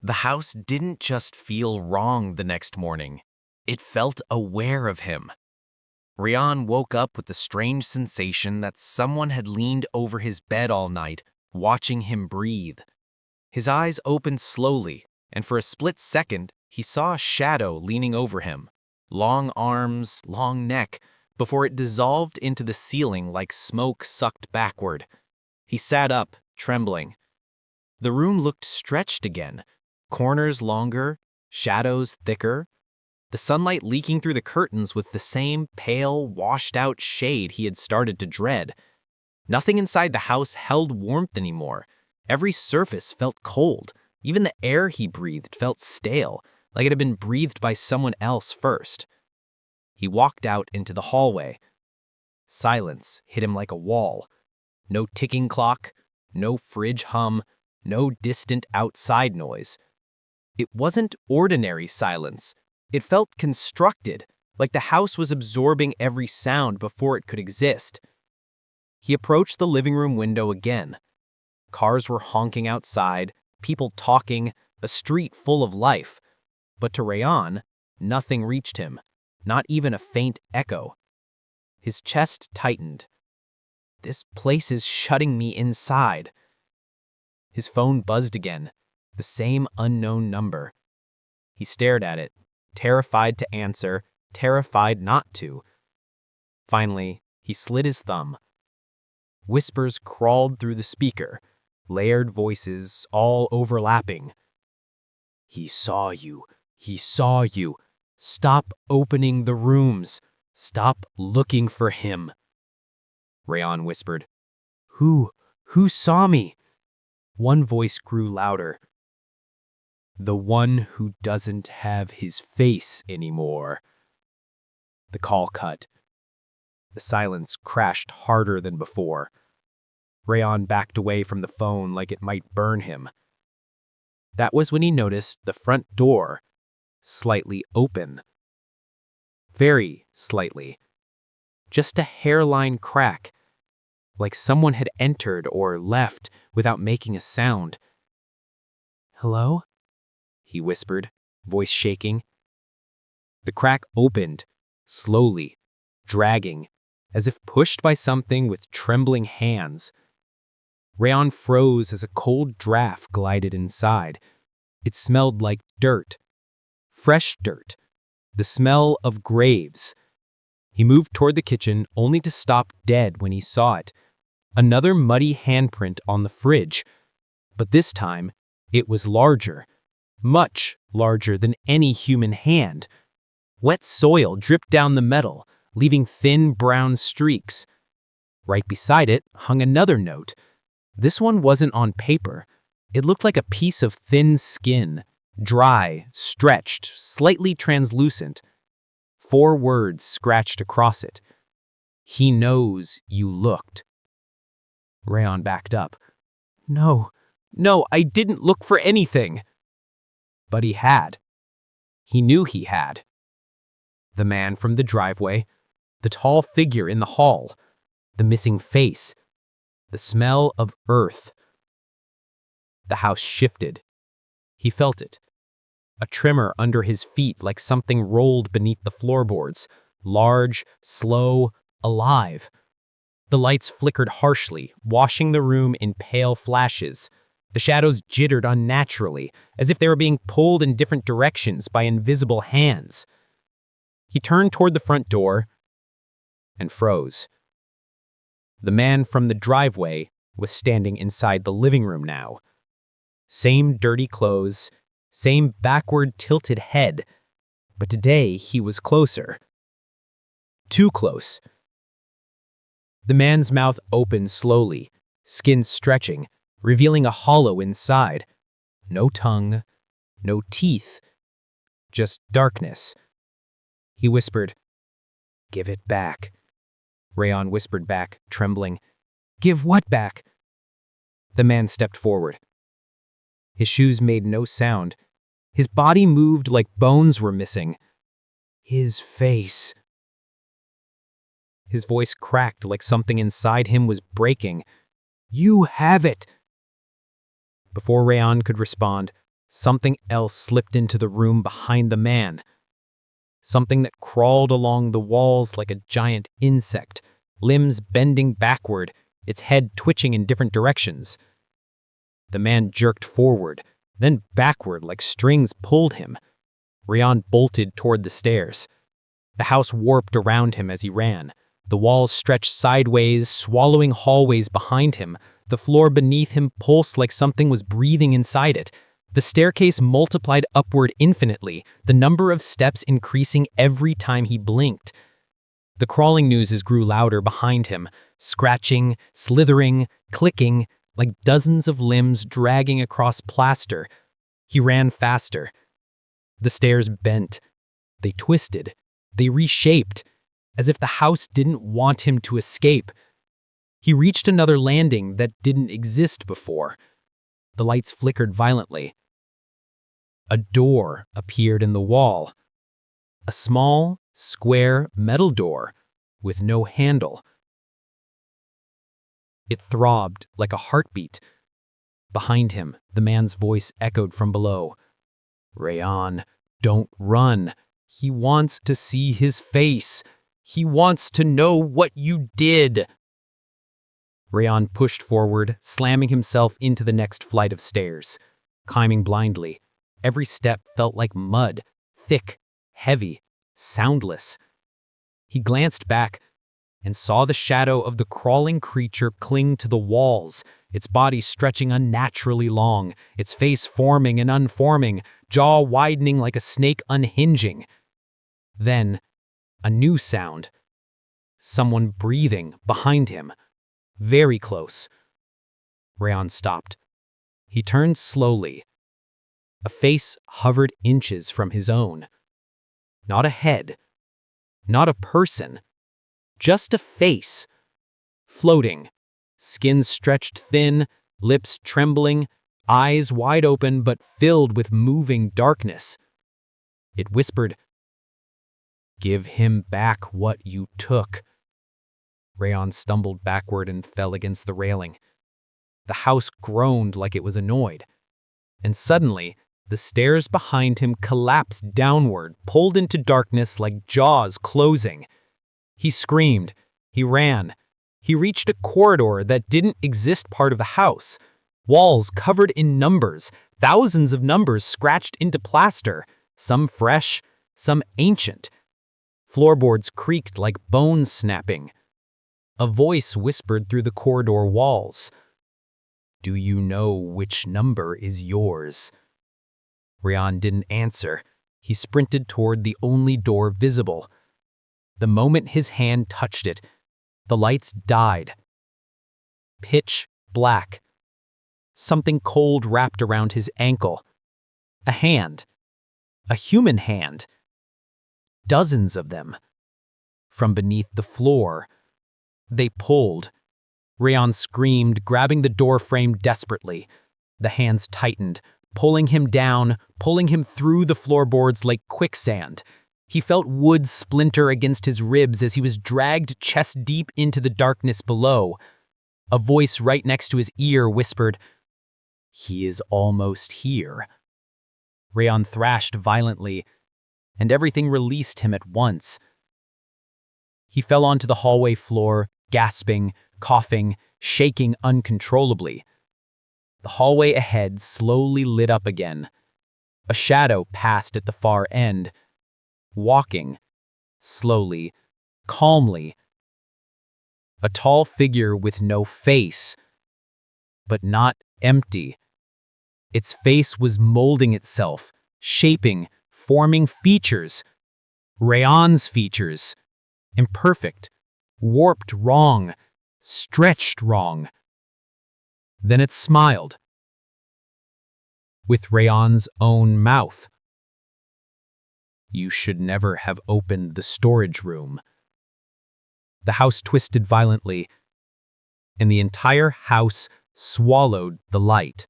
The house didn't just feel wrong the next morning. It felt aware of him. Rayan woke up with the strange sensation that someone had leaned over his bed all night, watching him breathe. His eyes opened slowly, and for a split second, he saw a shadow leaning over him. Long arms, long neck, before it dissolved into the ceiling like smoke sucked backward. He sat up, trembling. The room looked stretched again, corners longer, shadows thicker. The sunlight leaking through the curtains with the same pale, washed-out shade he had started to dread. Nothing inside the house held warmth anymore. Every surface felt cold. Even the air he breathed felt stale, like it had been breathed by someone else first. He walked out into the hallway. Silence hit him like a wall. No ticking clock, no fridge hum, no distant outside noise. It wasn't ordinary silence. It felt constructed, like the house was absorbing every sound before it could exist. He approached the living room window again. Cars were honking outside, people talking, a street full of life. But to Rayan, nothing reached him, not even a faint echo. His chest tightened. This place is shutting me inside. His phone buzzed again, the same unknown number. He stared at it, terrified to answer, terrified not to. Finally, he slid his thumb. Whispers crawled through the speaker, layered voices all overlapping. He saw you. He saw you. Stop opening the rooms. Stop looking for him. Rayan whispered. Who saw me? One voice grew louder. The one who doesn't have his face anymore. The call cut. The silence crashed harder than before. Rayan backed away from the phone like it might burn him. That was when he noticed the front door, slightly open. Very slightly. Just a hairline crack, like someone had entered or left without making a sound. Hello? He whispered, voice shaking. The crack opened, slowly, dragging, as if pushed by something with trembling hands. Rayan froze as a cold draft glided inside. It smelled like dirt. Fresh dirt. The smell of graves. He moved toward the kitchen only to stop dead when he saw it. Another muddy handprint on the fridge. But this time, it was larger. Much larger than any human hand. Wet soil dripped down the metal, leaving thin brown streaks. Right beside it hung another note. This one wasn't on paper. It looked like a piece of thin skin, dry, stretched, slightly translucent. 4 words scratched across it. He knows you looked. Rayan backed up. No, I didn't look for anything. But he had. He knew he had. The man from the driveway, the tall figure in the hall, the missing face, the smell of earth. The house shifted. He felt it. A tremor under his feet like something rolled beneath the floorboards, large, slow, alive. The lights flickered harshly, washing the room in pale flashes. The shadows jittered unnaturally, as if they were being pulled in different directions by invisible hands. He turned toward the front door and froze. The man from the driveway was standing inside the living room now. Same dirty clothes, same backward tilted head, but today he was closer. Too close. The man's mouth opened slowly, skin stretching, revealing a hollow inside. No tongue, no teeth, just darkness. He whispered, "Give it back." Rayan whispered back, trembling, "Give what back?" The man stepped forward. His shoes made no sound. His body moved like bones were missing. His face. His voice cracked like something inside him was breaking. "You have it!" Before Rayan could respond, Something else slipped into the room behind the man. Something that crawled along the walls like a giant insect, limbs bending backward, its head twitching in different directions. The man jerked forward, then backward like strings pulled him. Rayan bolted toward the stairs. The house warped around him as he ran. The walls stretched sideways, swallowing hallways behind him. The floor beneath him pulsed like something was breathing inside it. The staircase multiplied upward infinitely, the number of steps increasing every time he blinked. The crawling noises grew louder behind him, scratching, slithering, clicking, like dozens of limbs dragging across plaster. He ran faster. The stairs bent. They twisted. They reshaped, as if the house didn't want him to escape. He reached another landing that didn't exist before. The lights flickered violently. A door appeared in the wall. A small, square metal door with no handle. It throbbed like a heartbeat. Behind him, the man's voice echoed from below. "Rayan, don't run. He wants to see his face. He wants to know what you did." Rayan pushed forward, slamming himself into the next flight of stairs. Climbing blindly, every step felt like mud, thick, heavy, soundless. He glanced back and saw the shadow of the crawling creature cling to the walls, its body stretching unnaturally long, its face forming and unforming, jaw widening like a snake unhinging. Then, a new sound. Someone breathing behind him. Very close. Rayan stopped. He turned slowly. A face hovered inches from his own. Not a head. Not a person. Just a face. Floating. Skin stretched thin, lips trembling, eyes wide open but filled with moving darkness. It whispered, "Give him back what you took." Rayan stumbled backward and fell against the railing. The house groaned like it was annoyed. And suddenly, the stairs behind him collapsed downward, pulled into darkness like jaws closing. He screamed. He ran. He reached a corridor that didn't exist part of the house. Walls covered in numbers, thousands of numbers scratched into plaster, some fresh, some ancient. Floorboards creaked like bones snapping. A voice whispered through the corridor walls. "Do you know which number is yours?" Rayan didn't answer. He sprinted toward the only door visible. The moment his hand touched it, the lights died. Pitch black. Something cold wrapped around his ankle. A hand. A human hand. Dozens of them. From beneath the floor. They pulled. Rayan screamed, grabbing the door frame desperately. The hands tightened, pulling him down, pulling him through the floorboards like quicksand. He felt wood splinter against his ribs as he was dragged chest-deep into the darkness below. A voice right next to his ear whispered, "He is almost here." Rayan thrashed violently, and everything released him at once. He fell onto the hallway floor, gasping, coughing, shaking uncontrollably. The hallway ahead slowly lit up again. A shadow passed at the far end, walking, slowly, calmly. A tall figure with no face, but not empty. Its face was molding itself, shaping, forming features. Rayan's features. Imperfect, warped wrong, stretched wrong. Then it smiled. With Rayan's own mouth. "You should never have opened the storage room." The house twisted violently, and the entire house swallowed the light.